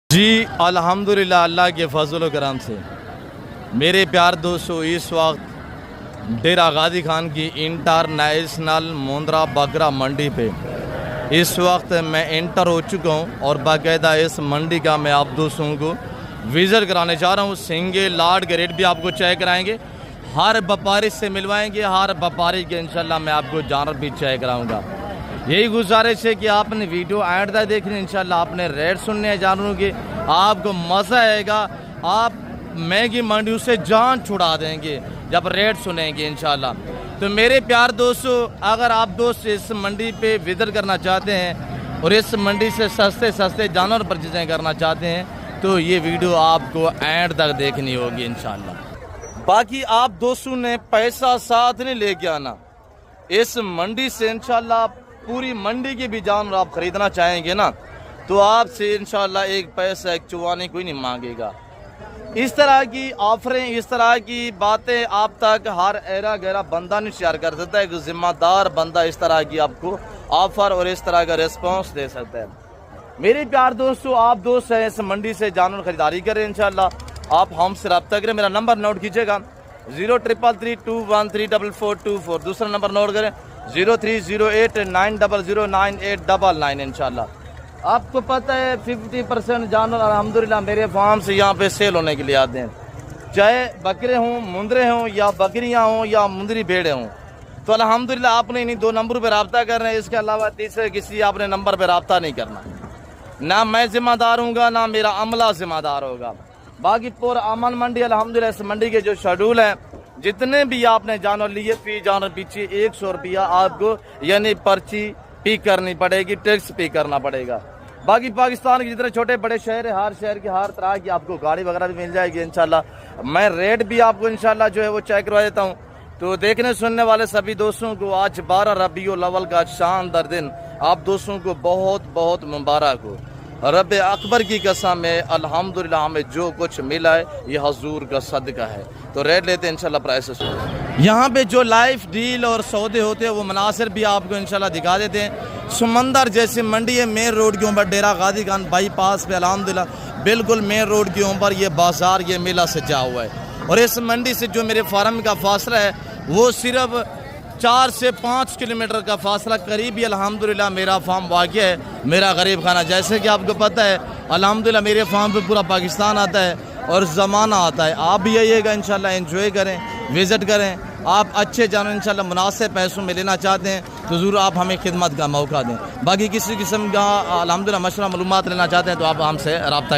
जी अल्हम्दुलिल्लाह, अल्लाह के फजल करम से मेरे प्यार दोस्तों, इस वक्त डेरा गाजी खान की इंटरनेशनल मुंद्रा बकरा मंडी पे इस वक्त मैं एंटर हो चुका हूँ और बाकायदा इस मंडी का मैं आप दोस्तों को विज़िट कराने जा रहा हूँ। सिंगे लाट के रेट भी आपको चेक कराएंगे, हर व्यापारी से मिलवाएंगे, हर व्यापारी के इंशाल्लाह मैं आपको जानवर भी चेक कराऊँगा। यही गुजारिश है कि आपने वीडियो एंड तक देखनी, इंशाल्लाह आपने रेट सुनने हैं जानवरों के, आपको मज़ा आएगा। आप महंगी मंडियों से जान छुड़ा देंगे जब रेट सुनेंगे इंशाल्लाह। तो मेरे प्यार दोस्तों, अगर आप दोस्त इस मंडी पे विज़िट करना चाहते हैं और इस मंडी से सस्ते सस्ते जानवर परचेज़ करना चाहते हैं तो ये वीडियो आपको एंड तक देखनी होगी इंशाल्लाह। बाकी आप दोस्तों ने पैसा साथ नहीं लेके आना, इस मंडी से इंशाल्लाह पूरी मंडी की भी जानवर आप खरीदना चाहेंगे ना तो आपसे इंशाल्लाह एक पैसा एक चुवानी कोई नहीं मांगेगा। इस तरह की ऑफरें, इस तरह की बातें आप तक हर एरा गहरा बंदा नहीं शेयर कर सकता। एक जिम्मेदार बंदा इस तरह की आपको ऑफर और इस तरह का रिस्पांस दे सकता है। मेरे प्यार दोस्तों, आप दोस्त हैं इस मंडी से जानवर खरीदारी करें इंशाल्लाह। आप हमसे रब्ता करें, मेरा नंबर नोट कीजिएगा 0333213424। दूसरा नंबर नोट करें 0308900989 इंशाल्लाह। आपको पता है 50% जानवर अल्हम्दुलिल्लाह मेरे फार्म से यहाँ पे सेल होने के लिए आते हैं, चाहे बकरे हों, मुंदरे हों या बकरियाँ हों या मुंदरी भेड़े हों। तो अल्हम्दुलिल्लाह आपने इन्हीं दो नंबरों पर रब्ता करना है, इसके अलावा तीसरे किसी आपने नंबर पर रब्ता नहीं करना। ना मैं जिम्मेदार हूँगा ना मेरा अमला जिम्मेदार होगा। बाकी पूरा अमन मंडी अल्हम्दुलिल्लाह इस मंडी के जो शेड्यूल है, जितने भी आपने जानवर लिए फी जानवर पीछे 100 रुपया आपको यानी पर्ची पे करनी पड़ेगी, टैक्स पे करना पड़ेगा। बाकी पाकिस्तान के जितने छोटे बड़े शहर है, हर शहर की हर तरह की आपको गाड़ी वगैरह भी मिल जाएगी इंशाल्लाह। मैं रेट भी आपको इंशाल्लाह जो है वो चेक करवा देता हूँ। तो देखने सुनने वाले सभी दोस्तों को आज 12 रबीउल अव्वल का शानदार दिन आप दोस्तों को बहुत बहुत मुबारक हो। रब अकबर की कसम है, अल्हम्दुलिल्लाह हमें जो कुछ मिला है ये हजूर का सदका है। तो रेट लेते हैं इंशाल्लाह प्राइसेस। यहाँ पे जो लाइफ डील और सौदे होते हैं वो मुनासिर भी आपको इंशाल्लाह दिखा देते हैं। समंदर जैसी मंडी है, मेन रोड के ऊपर डेरा गाजी खान बाईपास पे अल्हम्दुलिल्लाह बिल्कुल मेन रोड के ऊपर ये बाजार ये मेला सजा हुआ है। और इस मंडी से जो मेरे फार्म का फासला है वो सिर्फ 4 से 5 किलोमीटर का फासला करीब ही अल्हम्दुलिल्लाह मेरा फार्म वाक़या है, मेरा गरीब खाना। जैसे कि आपको पता है अल्हम्दुलिल्लाह मेरे फार्म पे पूरा पाकिस्तान आता है और ज़माना आता है। आप भी आइएगा इंशाल्लाह, एंजॉय करें, विज़िट करें। आप अच्छे जानवर इंशाल्लाह मुनासिब पैसों में लेना चाहते हैं तो ज़रूर आप हमें खिदमत का मौका दें। बाकी किसी किस्म का अल्हम्दुलिल्लाह मशवरा मालूमात लेना चाहते हैं तो आप हमसे रब्ता करें।